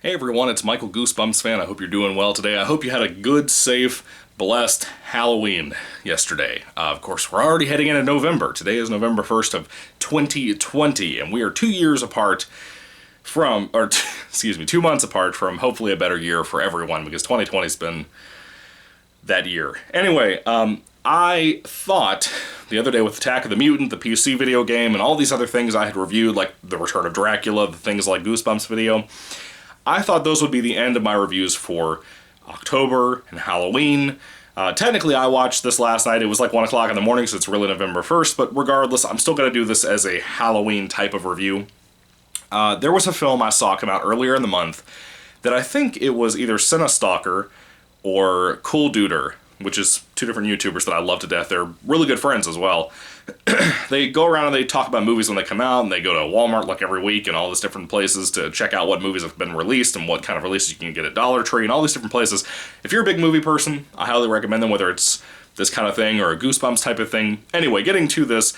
Hey everyone, it's Michael GoosebumpsFan. I hope you're doing well today. I hope you had a good, safe, blessed Halloween yesterday. Of course, we're already heading into November. Today is November 1st of 2020, and we are 2 years apart from, 2 months apart from hopefully a better year for everyone, because 2020's been that year. Anyway, I thought the other day with Attack of the Mutant, the PC video game, and all these other things I had reviewed, like The Return of Dracula, the things like Goosebumps video, I thought those would be the end of my reviews for October and Halloween. Technically, I watched this last night. It was like 1 o'clock in the morning, so it's really November 1st, but regardless, I'm still going to do this as a Halloween type of review. There was a film I saw come out earlier in the month that I think it was either Cinestalker or Cool Duder, which is two different YouTubers that I love to death. They're really good friends as well. They go around and they talk about movies when they come out, and they go to Walmart like every week and all these different places to check out what movies have been released and what kind of releases you can get at Dollar Tree and all these different places. If you're a big movie person, I highly recommend them, whether it's this kind of thing or a Goosebumps type of thing. Anyway, getting to this,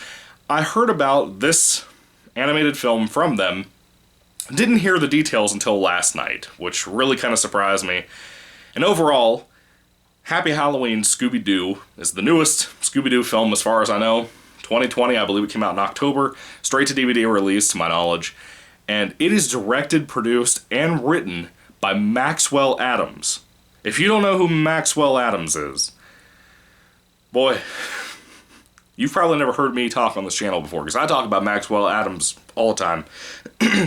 I heard about this animated film from them. Didn't hear the details until last night, which really kind of surprised me. And overall, Happy Halloween Scooby-Doo is the newest Scooby-Doo film as far as I know. 2020, I believe it came out in October, straight to DVD release to my knowledge. And it is directed, produced, and written by Maxwell Atoms. If you don't know who Maxwell Atoms is, boy, you've probably never heard me talk on this channel before, because I talk about Maxwell Atoms all the time.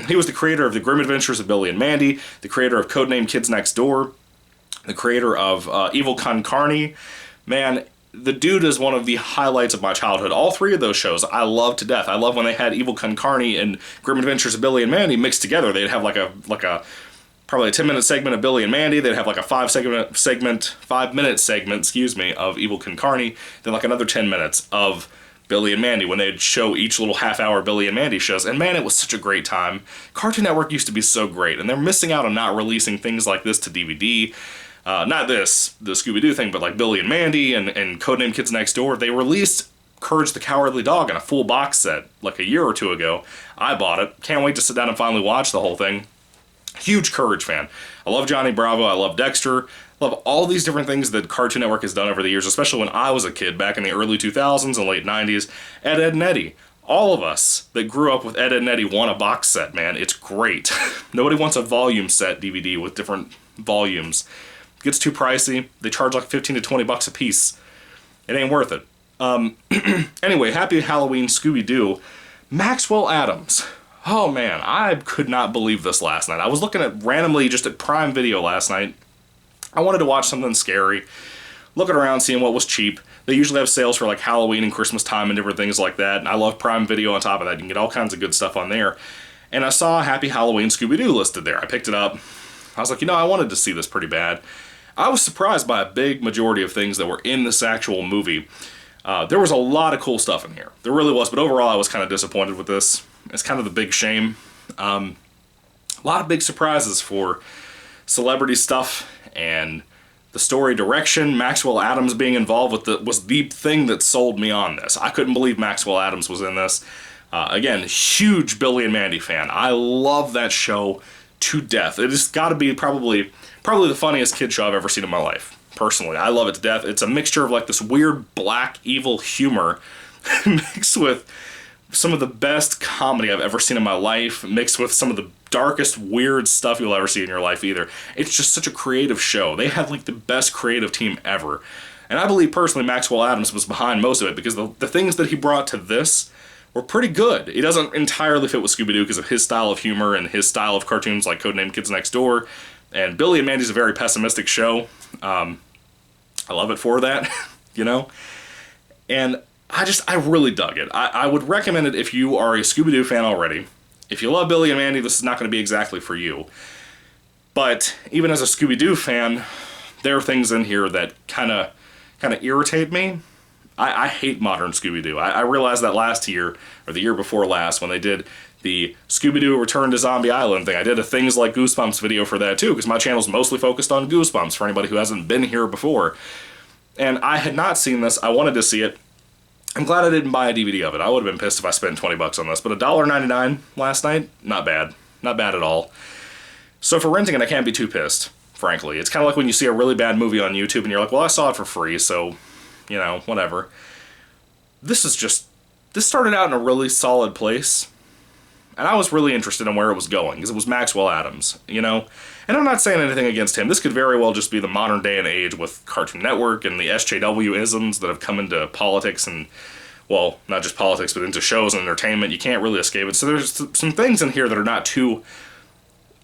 He was the creator of The Grim Adventures of Billy and Mandy, the creator of Codename Kids Next Door, the creator of Evil Con Carne. Man, the dude is one of the highlights of my childhood. All three of those shows I love to death. I love when they had Evil Con Carne and Grim Adventures of Billy and Mandy mixed together. They'd have like a probably a 10-minute segment of Billy and Mandy. They'd have like a 5-minute segment, of Evil Con Carne. Then like another 10 minutes of Billy and Mandy when they'd show each little half-hour Billy and Mandy shows. And man, it was such a great time. Cartoon Network used to be so great, and they're missing out on not releasing things like this to DVD. Not this, the Scooby-Doo thing, but like Billy and Mandy and Codename Kids Next Door. They released Courage the Cowardly Dog in a full box set like a year or two ago. I bought it. Can't wait to sit down and finally watch the whole thing. Huge Courage fan. I love Johnny Bravo. I love Dexter. Love all these different things that Cartoon Network has done over the years, especially when I was a kid back in the early 2000s and late 90s. Ed, Edd, and Eddy. All of us that grew up with Ed, Edd, and Eddy want a box set, man. It's great. Nobody wants a volume set DVD with different volumes. It gets too pricey. They charge like 15 to 20 bucks a piece. It ain't worth it. Anyway, Happy Halloween Scooby-Doo. Maxwell Atoms. Oh man, I could not believe this last night. I was looking at randomly just at Prime Video last night. I wanted to watch something scary. Looking around, seeing what was cheap. They usually have sales for like Halloween and Christmas time and different things like that. And I love Prime Video on top of that. You can get all kinds of good stuff on there. And I saw Happy Halloween Scooby-Doo listed there. I picked it up. I was like, I wanted to see this pretty bad. I was surprised by a big majority of things that were in this actual movie. There was a lot of cool stuff in here. There really was, but overall I was kind of disappointed with this. It's kind of the big shame. A lot of big surprises for celebrity stuff and the story direction. Maxwell Atoms being involved with was the thing that sold me on this. I couldn't believe Maxwell Atoms was in this. Again, huge Billy and Mandy fan. I love that show to death. It has got to be probably the funniest kid show I've ever seen in my life. Personally, I love it to death. It's a mixture of like this weird black evil humor mixed with some of the best comedy I've ever seen in my life, mixed with some of the darkest weird stuff you'll ever see in your life either. It's just such a creative show. They had like the best creative team ever. And I believe personally Maxwell Atoms was behind most of it, because the things that he brought to this were pretty good. He doesn't entirely fit with Scooby-Doo because of his style of humor and his style of cartoons like Codename Kids Next Door. And Billy and Mandy's a very pessimistic show. I love it for that, And I really dug it. I would recommend it if you are a Scooby-Doo fan already. If you love Billy and Mandy, this is not going to be exactly for you. But even as a Scooby-Doo fan, there are things in here that kind of irritate me. I hate modern Scooby-Doo. I realized that last year, or the year before last, when they did the Scooby-Doo Return to Zombie Island thing. I did a Things Like Goosebumps video for that too, because my channel's mostly focused on Goosebumps for anybody who hasn't been here before. And I had not seen this. I wanted to see it. I'm glad I didn't buy a DVD of it. I would have been pissed if I spent 20 bucks on this. But $1.99 last night, not bad. Not bad at all. So for renting it, I can't be too pissed, frankly. It's kind of like when you see a really bad movie on YouTube and you're like, well, I saw it for free, so, you know, whatever. This started out in a really solid place. And I was really interested in where it was going, because it was Maxwell Atoms, you know? And I'm not saying anything against him. This could very well just be the modern day and age with Cartoon Network and the SJW-isms that have come into politics and, well, not just politics, but into shows and entertainment. You can't really escape it. So there's some things in here that are not too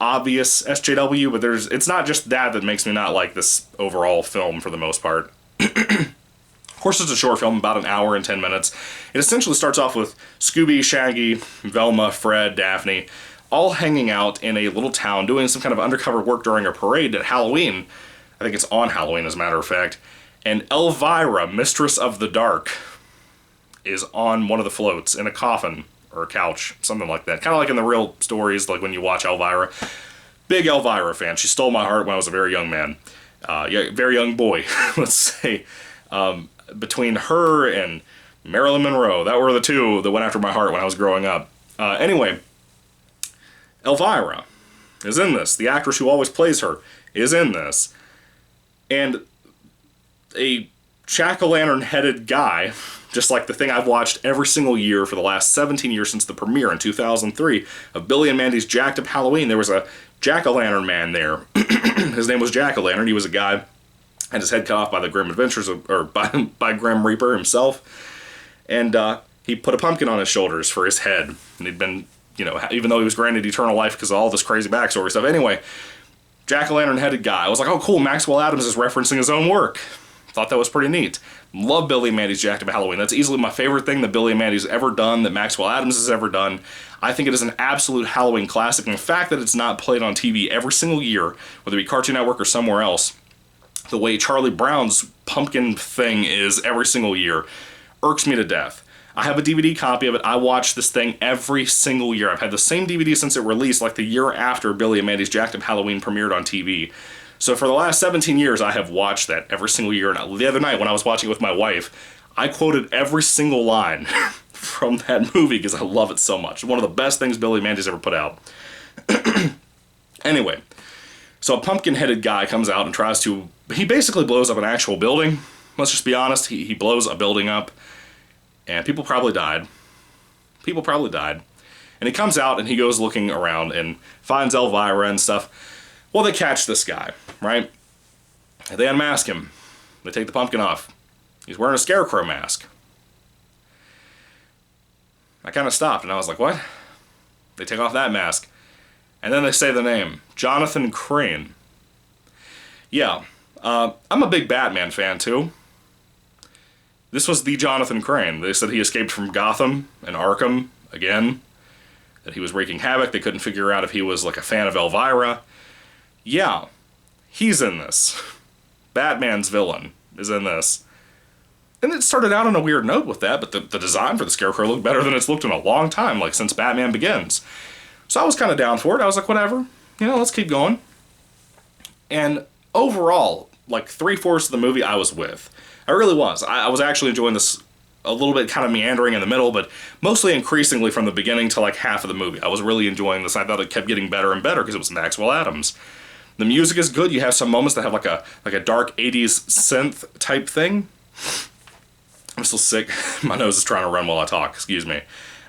obvious SJW, but it's not just that makes me not like this overall film for the most part. Of course, it's a short film, about an hour and 10 minutes. It essentially starts off with Scooby, Shaggy, Velma, Fred, Daphne, all hanging out in a little town doing some kind of undercover work during a parade at Halloween. I think it's on Halloween, as a matter of fact. And Elvira, Mistress of the Dark, is on one of the floats in a coffin or a couch, something like that. Kind of like in the real stories, like when you watch Elvira. Big Elvira fan. She stole my heart when I was a very young man. Very young boy, let's say. Between her and Marilyn Monroe, that were the two that went after my heart when I was growing up. Anyway, Elvira is in this. The actress who always plays her is in this. And a jack-o'-lantern-headed guy, just like the thing I've watched every single year for the last 17 years since the premiere in 2003 of Billy and Mandy's Jacked Up Halloween, there was a jack-o'-lantern man there. His name was Jack-o'-lantern. He was a guy had his head cut off by the Grim Adventures by Grim Reaper himself, and he put a pumpkin on his shoulders for his head. And he'd been, you know, even though he was granted eternal life because of all this crazy backstory stuff. Anyway, jack-o'-lantern-headed guy. I was like, oh, cool, Maxwell Atoms is referencing his own work. Thought that was pretty neat. Love Billy and Mandy's Jacked Up Halloween. That's easily my favorite thing that Billy and Mandy's ever done, that Maxwell Atoms has ever done. I think it is an absolute Halloween classic. And the fact that it's not played on TV every single year, whether it be Cartoon Network or somewhere else, the way Charlie Brown's pumpkin thing is every single year, irks me to death. I have a DVD copy of it. I watch this thing every single year. I've had the same DVD since it released, like the year after Billy and Mandy's Jacked Up Halloween premiered on TV. So for the last 17 years, I have watched that every single year. And the other night, when I was watching it with my wife, I quoted every single line from that movie because I love it so much. One of the best things Billy and Mandy's ever put out. Anyway, so a pumpkin-headed guy comes out and tries to... He basically blows up an actual building. Let's just be honest. He blows a building up. And people probably died. People probably died. And he comes out and he goes looking around and finds Elvira and stuff. Well, they catch this guy, right? They unmask him. They take the pumpkin off. He's wearing a scarecrow mask. I kind of stopped and I was like, what? They take off that mask. And then they say the name, Jonathan Crane. Yeah, I'm a big Batman fan too. This was the Jonathan Crane. They said he escaped from Gotham and Arkham again. That he was wreaking havoc. They couldn't figure out if he was like a fan of Elvira. Yeah, he's in this. Batman's villain is in this. And it started out on a weird note with that, but the design for the Scarecrow looked better than it's looked in a long time, like since Batman Begins. So I was kind of down for it. I was like, whatever, you know, let's keep going. And overall, like 3/4 of the movie I was with. I really was. I was actually enjoying this a little bit, kind of meandering in the middle, but mostly increasingly from the beginning to like half of the movie. I was really enjoying this. I thought it kept getting better and better because it was Maxwell Atoms. The music is good. You have some moments that have like a dark 80s synth type thing. I'm still sick. My nose is trying to run while I talk. Excuse me.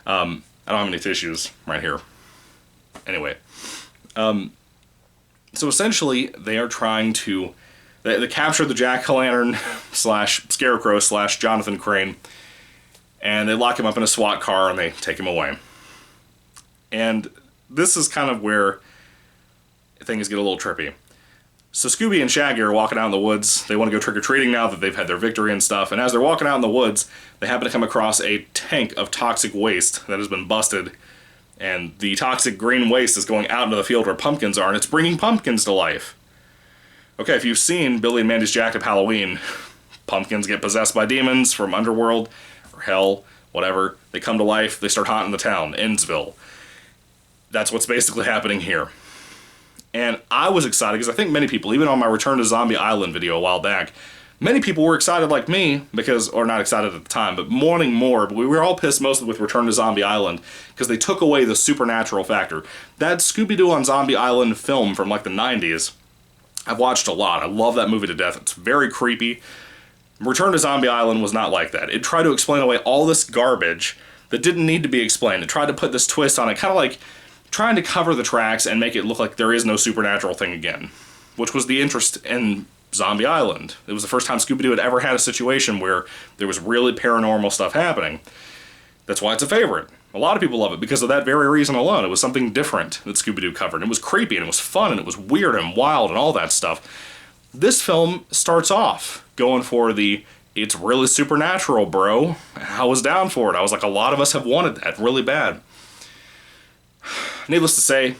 I don't have any tissues right here. Anyway. So essentially, they are trying to... They capture the jack-o'-lantern slash scarecrow slash Jonathan Crane, and they lock him up in a SWAT car and they take him away. And this is kind of where things get a little trippy. So Scooby and Shaggy are walking out in the woods. They want to go trick-or-treating now that they've had their victory and stuff. And as they're walking out in the woods, they happen to come across a tank of toxic waste that has been busted. And the toxic green waste is going out into the field where pumpkins are, and it's bringing pumpkins to life. Okay, if you've seen Billy and Mandy's Jacked Up Halloween, pumpkins get possessed by demons from underworld, or hell, whatever. They come to life, they start haunting the town, Endsville. That's what's basically happening here. And I was excited, because I think many people, even on my Return to Zombie Island video a while back, Many people were excited like me, because, or not excited at the time, but wanting more, but we were all pissed mostly with Return to Zombie Island, because they took away the supernatural factor. That Scooby-Doo on Zombie Island film from like the 90s, I've watched a lot. I love that movie to death. It's very creepy. Return to Zombie Island was not like that. It tried to explain away all this garbage that didn't need to be explained. It tried to put this twist on it, kind of like trying to cover the tracks and make it look like there is no supernatural thing again, which was the interest in Zombie Island. It was the first time Scooby-Doo had ever had a situation where there was really paranormal stuff happening. That's why it's a favorite. A lot of people love it because of that very reason alone. It was something different that Scooby-Doo covered. It was creepy, and it was fun, and it was weird and wild and all that stuff. This film starts off going for the, it's really supernatural, bro. I was down for it. I was like, a lot of us have wanted that really bad. Needless to say,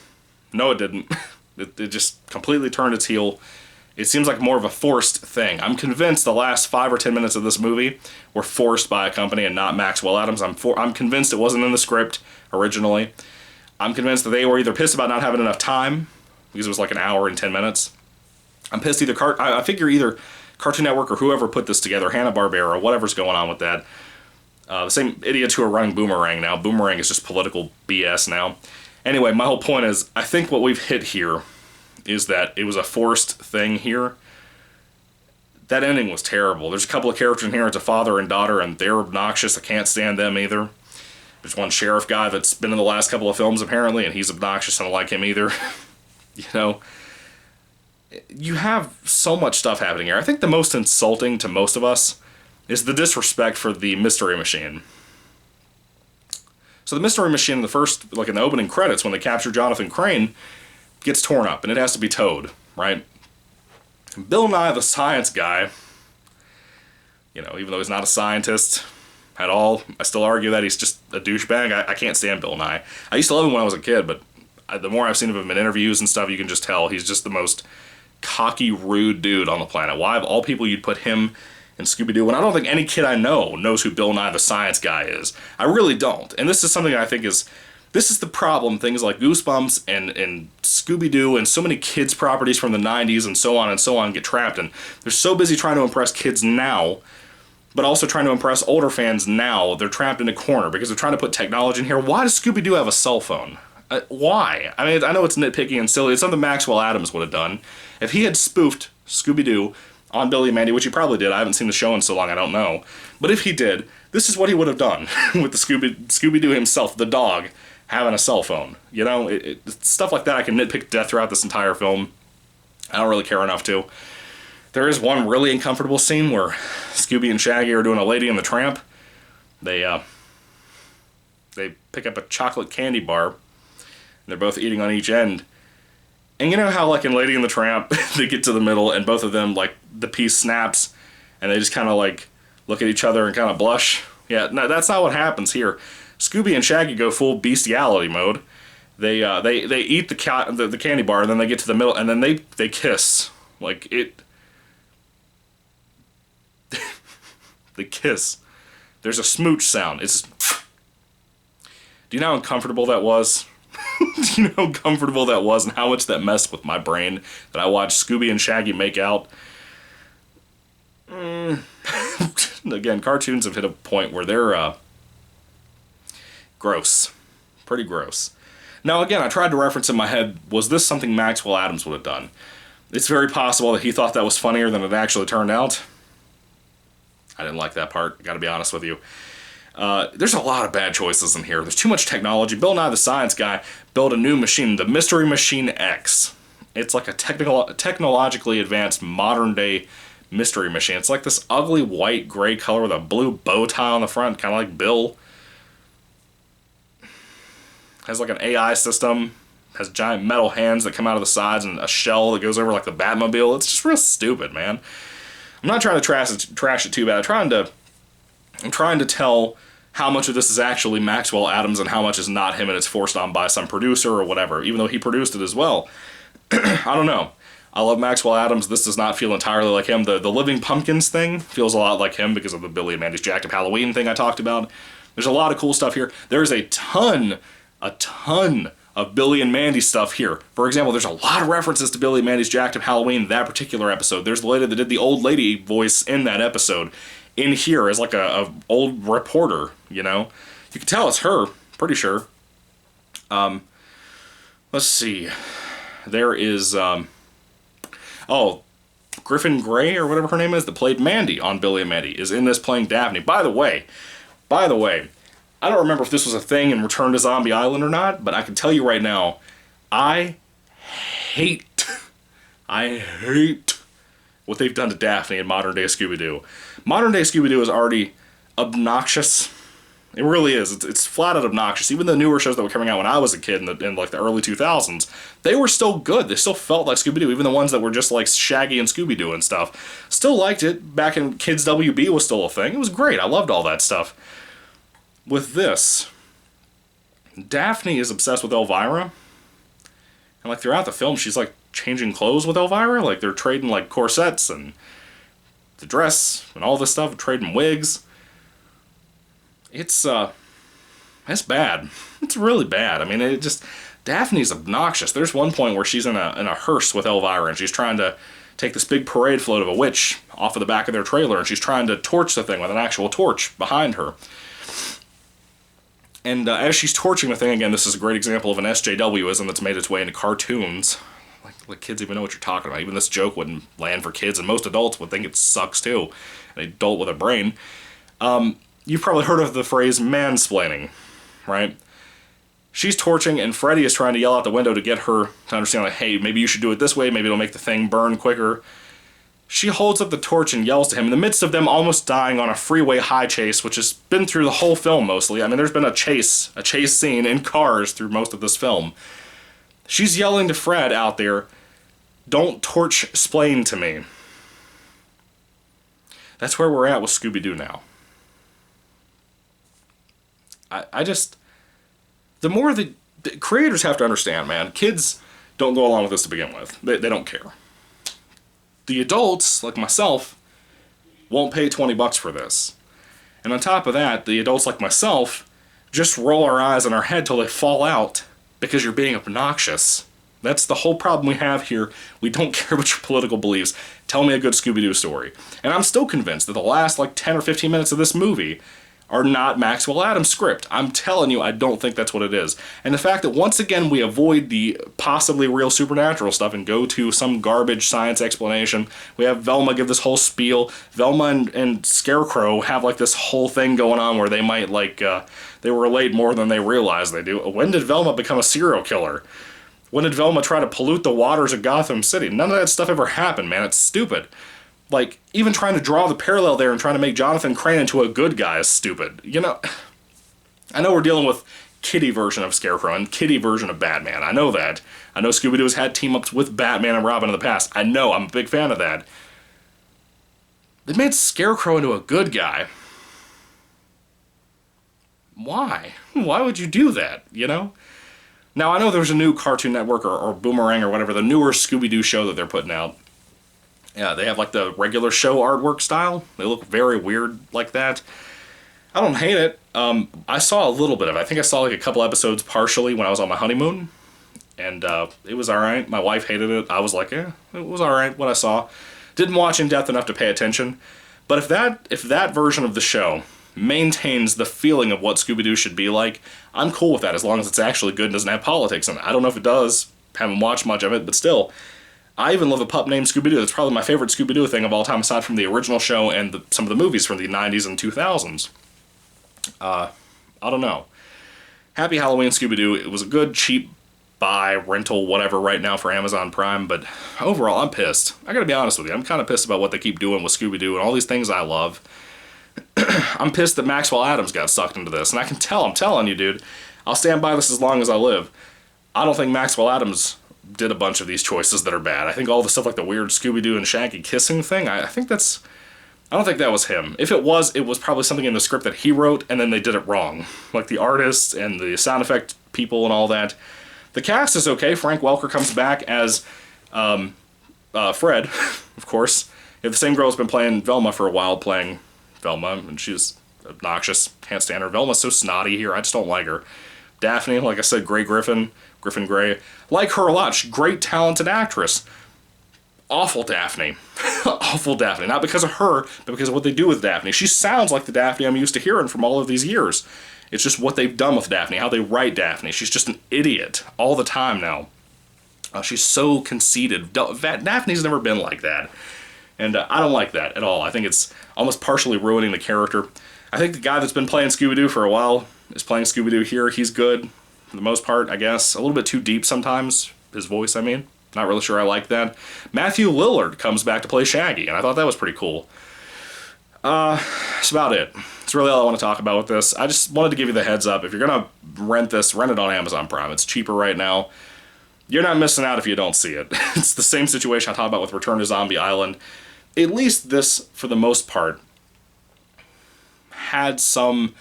no it didn't. It just completely turned its heel. It seems like more of a forced thing. I'm convinced the last 5 or 10 minutes of this movie were forced by a company and not Maxwell Atoms. I'm convinced it wasn't in the script originally. I'm convinced that they were either pissed about not having enough time, because it was like an hour and 10 minutes. I'm pissed I figure either Cartoon Network or whoever put this together, Hanna-Barbera, whatever's going on with that. The same idiots who are running Boomerang now. Boomerang is just political BS now. Anyway, my whole point is, I think what we've hit here is that it was a forced thing here. That ending was terrible. There's a couple of characters in here, it's a father and daughter, and they're obnoxious. I can't stand them either. There's one sheriff guy that's been in the last couple of films, apparently, and he's obnoxious, and I don't like him either. You know, you have so much stuff happening here. I think the most insulting to most of us is the disrespect for the Mystery Machine. So the Mystery Machine in the first, like in the opening credits, when they capture Jonathan Crane, gets torn up, and it has to be towed, right? Bill Nye the Science Guy, you know, even though he's not a scientist at all, I still argue that he's just a douchebag. I can't stand Bill Nye. I used to love him when I was a kid, but the more I've seen of him in interviews and stuff, you can just tell he's just the most cocky, rude dude on the planet. Why, of all people, you'd put him in Scooby-Doo? When I don't think any kid I know knows who Bill Nye the Science Guy is. I really don't. And this is something I think is... This is the problem. Things like Goosebumps and Scooby-Doo and so many kids' properties from the 90s and so on get trapped in. They're so busy trying to impress kids now, but also trying to impress older fans now. They're trapped in a corner because they're trying to put technology in here. Why does Scooby-Doo have a cell phone? Why? I mean, I know it's nitpicky and silly. It's something Maxwell Atoms would have done. If he had spoofed Scooby-Doo on Billy and Mandy, which he probably did. I haven't seen the show in so long, I don't know. But if he did, this is what he would have done with the Scooby-Doo himself, the dog, having a cell phone. You know, stuff like that I can nitpick to death throughout this entire film. I don't really care enough to. There is one really uncomfortable scene where Scooby and Shaggy are doing a Lady and the Tramp. They pick up a chocolate candy bar, and they're both eating on each end. And you know how, like, in Lady and the Tramp, they get to the middle, and both of them, like, the piece snaps, and they just kind of, like, look at each other and kind of blush? Yeah, no, that's not what happens here. Scooby and Shaggy go full bestiality mode. They eat the candy bar, and then they get to the middle, and then they kiss. Like, it... they kiss. There's a smooch sound. It's... Do you know how uncomfortable that was? Do you know how uncomfortable that was and how much that messed with my brain that I watched Scooby and Shaggy make out? Again, cartoons have hit a point where they're gross. Pretty gross. Now, again, I tried to reference in my head, was this something Maxwell Atoms would have done? It's very possible that he thought that was funnier than it actually turned out. I didn't like that part, gotta be honest with you. There's a lot of bad choices in here. There's too much technology. Bill Nye the Science Guy built a new machine, the Mystery Machine X. It's like a technologically advanced modern-day mystery machine. It's like this ugly white-gray color with a blue bow tie on the front, kind of like Bill. Has like an AI system. Has giant metal hands that come out of the sides and a shell that goes over like the Batmobile. It's just real stupid, man. I'm not trying to trash it too bad. I'm trying to tell how much of this is actually Maxwell Atoms and how much is not him and it's forced on by some producer or whatever, even though he produced it as well. I don't know. I love Maxwell Atoms. This does not feel entirely like him. The Living Pumpkins thing feels a lot like him because of the Billy and Mandy's Jacked Up Halloween thing I talked about. There's a lot of cool stuff here. There's a ton of Billy and Mandy stuff here. For example, there's a lot of references to Billy and Mandy's Jacked Up Halloween, that particular episode. There's the lady that did the old lady voice in that episode in here as like a old reporter, you know? You can tell it's her, pretty sure. Let's see. There is, Griffin Gray, or whatever her name is, that played Mandy on Billy and Mandy, is in this playing Daphne. By the way, I don't remember if this was a thing in Return to Zombie Island or not, but I can tell you right now, I hate what they've done to Daphne in modern day Scooby-Doo. Modern day Scooby-Doo is already obnoxious. It really is. It's flat out obnoxious. Even the newer shows that were coming out when I was a kid in like the early 2000s, they were still good. They still felt like Scooby-Doo. Even the ones that were just like Shaggy and Scooby-Doo and stuff. Still liked it. Back in Kids WB was still a thing. It was great. I loved all that stuff. With this, Daphne is obsessed with Elvira. And like throughout the film, she's like changing clothes with Elvira. Like they're trading like corsets and the dress and all this stuff, trading wigs. It's bad. It's really bad. I mean, Daphne's obnoxious. There's one point where she's in a hearse with Elvira, and she's trying to take this big parade float of a witch off of the back of their trailer, and she's trying to torch the thing with an actual torch behind her. And as she's torching the thing, again, this is a great example of an SJWism that's made its way into cartoons. Like kids even know what you're talking about. Even this joke wouldn't land for kids, and most adults would think it sucks too. An adult with a brain. You've probably heard of the phrase mansplaining, right? She's torching, and Freddy is trying to yell out the window to get her to understand, like, hey, maybe you should do it this way, maybe it'll make the thing burn quicker. She holds up the torch and yells to him in the midst of them almost dying on a freeway high chase, which has been through the whole film mostly. I mean, there's been a chase scene in cars through most of this film. She's yelling to Fred out there, don't torch-splain to me. That's where we're at with Scooby-Doo now. The more the creators have to understand, man, kids don't go along with this to begin with. They don't care. The adults, like myself, won't pay $20 for this. And on top of that, the adults like myself just roll our eyes on our head till they fall out because you're being obnoxious. That's the whole problem we have here. We don't care about your political beliefs. Tell me a good Scooby-Doo story. And I'm still convinced that the last 10 or 15 minutes of this movie are not Maxwell Atoms' script. I'm telling you, I don't think that's what it is. And the fact that once again we avoid the possibly real supernatural stuff and go to some garbage science explanation. We have Velma give this whole spiel. Velma and Scarecrow have this whole thing going on where they might they relate more than they realize they do. When did Velma become a serial killer? When did Velma try to pollute the waters of Gotham City? None of that stuff ever happened, man. It's stupid. Even trying to draw the parallel there and trying to make Jonathan Crane into a good guy is stupid. You know, I know we're dealing with kiddie version of Scarecrow and kiddie version of Batman. I know that. I know Scooby-Doo has had team-ups with Batman and Robin in the past. I know, I'm a big fan of that. They made Scarecrow into a good guy. Why? Why would you do that, you know? Now, I know there's a new Cartoon Network or Boomerang or whatever, the newer Scooby-Doo show that they're putting out. Yeah, they have the regular show artwork style. They look very weird like that. I don't hate it. I saw a little bit of it. I think I saw a couple episodes partially when I was on my honeymoon. And it was alright. My wife hated it. I was like, it was alright what I saw. Didn't watch in depth enough to pay attention. But if that version of the show maintains the feeling of what Scooby-Doo should be like, I'm cool with that as long as it's actually good and doesn't have politics in it. I don't know if it does. Haven't watched much of it, but still. I even love a pup named Scooby-Doo. That's probably my favorite Scooby-Doo thing of all time, aside from the original show and some of the movies from the 90s and 2000s. I don't know. Happy Halloween, Scooby-Doo. It was a good, cheap buy, rental, whatever right now for Amazon Prime, but overall, I'm pissed. I gotta be honest with you. I'm kind of pissed about what they keep doing with Scooby-Doo and all these things I love. I'm pissed that Maxwell Atoms got sucked into this, and I can tell, I'm telling you, dude, I'll stand by this as long as I live. I don't think Maxwell Atoms did a bunch of these choices that are bad. I think all the stuff like the weird Scooby-Doo and Shaggy kissing thing, I don't think that was him. If it was probably something in the script that he wrote, and then they did it wrong. Like the artists and the sound effect people and all that. The cast is okay. Frank Welker comes back as Fred, of course. The same girl has been playing Velma for a while, playing Velma, and she's obnoxious. Can't stand her. Velma's so snotty here. I just don't like her. Daphne, like I said, Grey Griffin Grey. Like her a lot. She's a great, talented actress. Awful Daphne. Awful Daphne. Not because of her, but because of what they do with Daphne. She sounds like the Daphne I'm used to hearing from all of these years. It's just what they've done with Daphne, how they write Daphne. She's just an idiot all the time now. She's so conceited. Daphne's never been like that. And I don't like that at all. I think it's almost partially ruining the character. I think the guy that's been playing Scooby-Doo for a while is playing Scooby-Doo here. He's good, for the most part, I guess. A little bit too deep sometimes, his voice, I mean. Not really sure I like that. Matthew Lillard comes back to play Shaggy, and I thought that was pretty cool. That's about it. That's really all I want to talk about with this. I just wanted to give you the heads up. If you're going to rent this, rent it on Amazon Prime. It's cheaper right now. You're not missing out if you don't see it. It's the same situation I talked about with Return to Zombie Island. At least this, for the most part, had some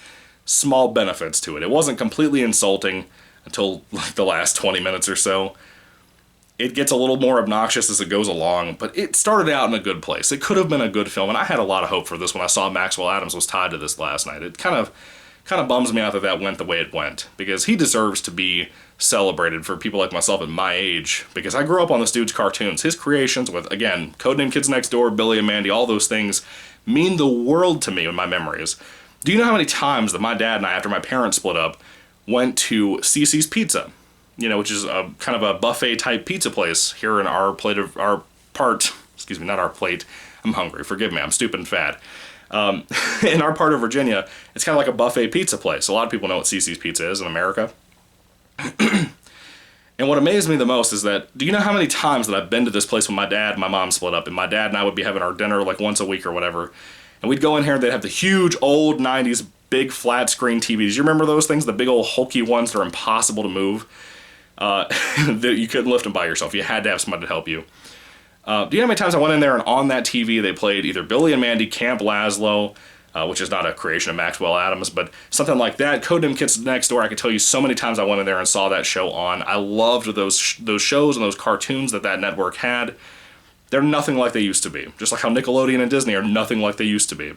small benefits to it. It wasn't completely insulting until like the last 20 minutes or so. It gets a little more obnoxious as it goes along, but it started out in a good place. It could have been a good film, and I had a lot of hope for this when I saw Maxwell Atoms was tied to this last night. It kind of bums me out that that went the way it went, because he deserves to be celebrated for people like myself at my age, because I grew up on this dude's cartoons. His creations with, again, Codename Kids Next Door, Billy and Mandy, all those things mean the world to me in my memories. Do you know how many times that my dad and I, after my parents split up, went to Cece's Pizza? You know, which is a kind of a buffet type pizza place here in our plate of our part. Excuse me, not our plate. I'm hungry. Forgive me. I'm stupid and fat. In our part of Virginia, it's kind of like a buffet pizza place. A lot of people know what Cece's Pizza is in America. And what amazed me the most is that, do you know how many times that I've been to this place when my dad and my mom split up, and my dad and I would be having our dinner like once a week or whatever, and we'd go in here and they'd have the huge old 90s big flat screen TVs. You remember those things? The big old hulky ones that are impossible to move? That you couldn't lift them by yourself. You had to have somebody to help you. Do you know how many times I went in there and on that TV they played either Billy and Mandy, Camp Lazlo, which is not a creation of Maxwell Atoms, but something like that. Codename Kids Next Door, I could tell you so many times I went in there and saw that show on. I loved those shows and those cartoons that network had. They're nothing like they used to be. Just like how Nickelodeon and Disney are nothing like they used to be.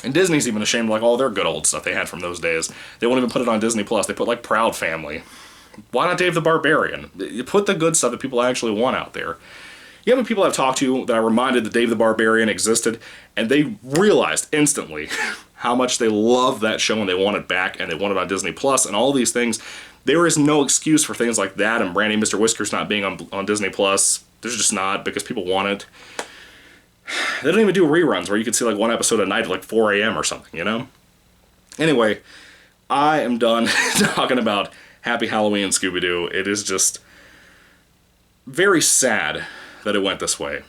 And Disney's even ashamed of like all their good old stuff they had from those days. They won't even put it on Disney Plus. They put like Proud Family. Why not Dave the Barbarian? You put the good stuff that people actually want out there. You know how many people I've talked to that I reminded that Dave the Barbarian existed, and they realized instantly how much they love that show and they want it back, and they want it on Disney Plus and all these things. There is no excuse for things like that and Brandy Mr. Whiskers not being on Disney Plus. There's just not, because people want it. They don't even do reruns where you can see like one episode a night at like 4 a.m. or something, you know? Anyway, I am done talking about Happy Halloween, Scooby-Doo. It is just very sad that it went this way.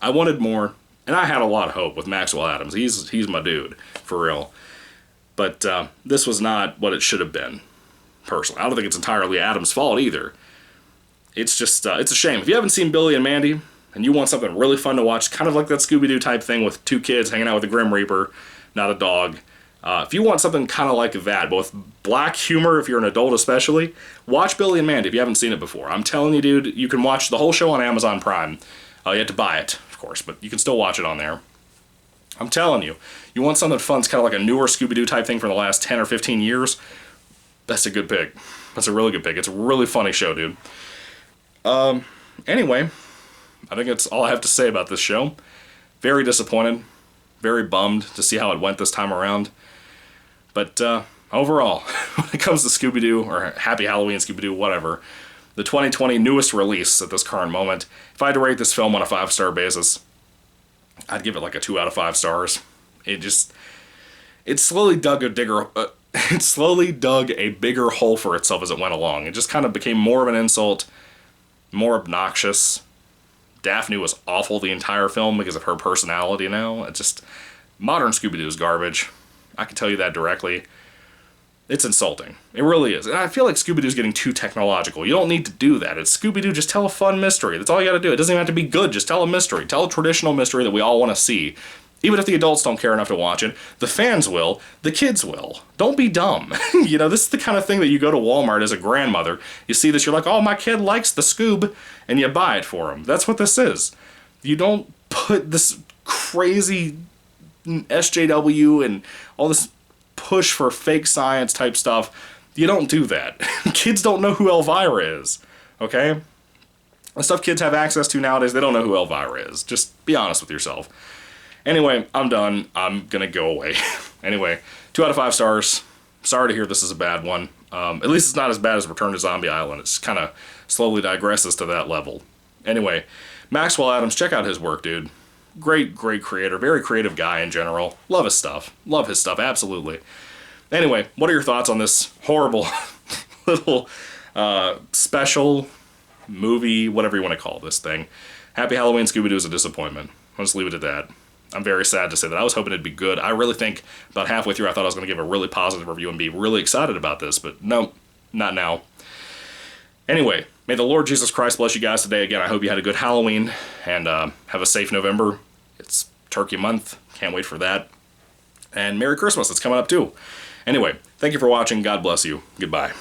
I wanted more, and I had a lot of hope with Maxwell Atoms. He's my dude, for real. But this was not what it should have been, personally. I don't think it's entirely Adam's fault either. It's just, it's a shame. If you haven't seen Billy and Mandy, and you want something really fun to watch, kind of like that Scooby-Doo type thing with two kids hanging out with a Grim Reaper, not a dog. If you want something kind of like that, both black humor, if you're an adult especially, watch Billy and Mandy if you haven't seen it before. I'm telling you, dude, you can watch the whole show on Amazon Prime. You have to buy it, of course, but you can still watch it on there. I'm telling you, you want something fun, it's kind of like a newer Scooby-Doo type thing from the last 10 or 15 years, that's a good pick. That's a really good pick. It's a really funny show, dude. Anyway, I think that's all I have to say about this show. Very disappointed, very bummed to see how it went this time around. But overall, when it comes to Scooby-Doo, or Happy Halloween, Scooby-Doo, whatever, the 2020 newest release at this current moment, if I had to rate this film on a 5-star basis, I'd give it like a 2 out of 5 stars. It slowly dug a bigger hole for itself as it went along. It just kind of became more of an insult, more obnoxious. Daphne was awful the entire film because of her personality now. It's just, modern Scooby-Doo is garbage. I can tell you that directly. It's insulting. It really is. And I feel like Scooby-Doo's getting too technological. You don't need to do that. It's Scooby-Doo, just tell a fun mystery. That's all you gotta do. It doesn't even have to be good. Just tell a mystery. Tell a traditional mystery that we all want to see. Even if the adults don't care enough to watch it, the fans will, the kids will. Don't be dumb. You know, this is the kind of thing that you go to Walmart as a grandmother, you see this, you're like, oh, my kid likes the Scoob, and you buy it for him. That's what this is. You don't put this crazy SJW and all this push for fake science type stuff. You don't do that. Kids don't know who Elvira is, okay? The stuff kids have access to nowadays, they don't know who Elvira is. Just be honest with yourself. Anyway, I'm done. I'm gonna go away. Anyway, 2 out of 5 stars. Sorry to hear this is a bad one. At least it's not as bad as Return to Zombie Island. It's kind of slowly digresses to that level. Anyway, Maxwell Atoms, check out his work, dude. Great creator. Very creative guy in general. Love his stuff. Love his stuff, absolutely. Anyway, what are your thoughts on this horrible little special movie, whatever you want to call this thing? Happy Halloween, Scooby-Doo is a disappointment. I'll just leave it at that. I'm very sad to say that. I was hoping it'd be good. I really think about halfway through I thought I was going to give a really positive review and be really excited about this, but no, not now. Anyway, may the Lord Jesus Christ bless you guys today. Again, I hope you had a good Halloween and have a safe November. It's Turkey Month. Can't wait for that. And Merry Christmas. It's coming up too. Anyway, thank you for watching. God bless you. Goodbye.